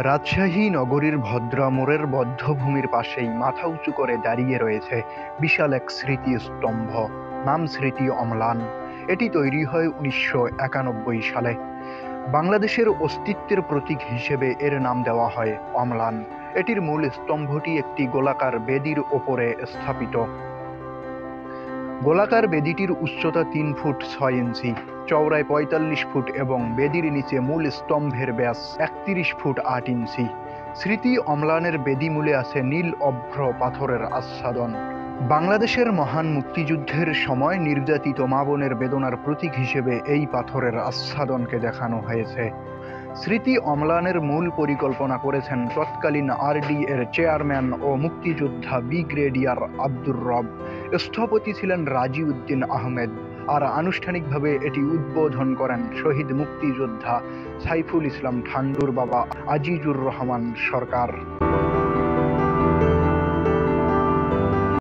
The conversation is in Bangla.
রাজশাহী নগরীর ভদ্রা মোড়ের বধ্যভূমির পাশেই মাথা উঁচু করে দাঁড়িয়ে রয়েছে বিশাল এক স্মৃতিস্তম্ভ। নাম স্মৃতি অম্লান। এটি তৈরি হয় ১৯৯১ সালে। বাংলাদেশের অস্তিত্বের প্রতীক হিসেবে এর নাম দেওয়া হয় অম্লান। এটির মূল স্তম্ভটি একটি গোলাকার বেদির ওপরে স্থাপিত। গোলাকার বেদিটির উচ্চতা ৩ ফুট ৬ ইঞ্চি, চওড়ায় ৪৫ ফুট এবং বেদির নিচে মূল স্তম্ভের ব্যাস ৩১ ফুট ৮ ইঞ্চি। স্মৃতি অম্লানের বেদিমূলে আছে নীল অভ্র পাথরের আচ্ছাদন। বাংলাদেশের মহান মুক্তিযুদ্ধের সময় নির্যাতিত মা বোনের বেদনার প্রতীক হিসেবে এই পাথরের আচ্ছাদনকে দেখানো হয়েছে। স্মৃতি অম্লানের মূল পরিকল্পনা করেছেন তৎকালীন আরডি এর চেয়ারম্যান ও মুক্তিযোদ্ধা ব্রিগেডিয়ার আব্দুর রব। স্থপতি ছিলেন রাজি উদ্দিন আহমেদ, আর আনুষ্ঠানিকভাবে এটি উদ্বোধন করেন শহীদ মুক্তিযোদ্ধা সাইফুল ইসলাম ঠান্ডুর বাবা আজিজুর রহমান সরকার।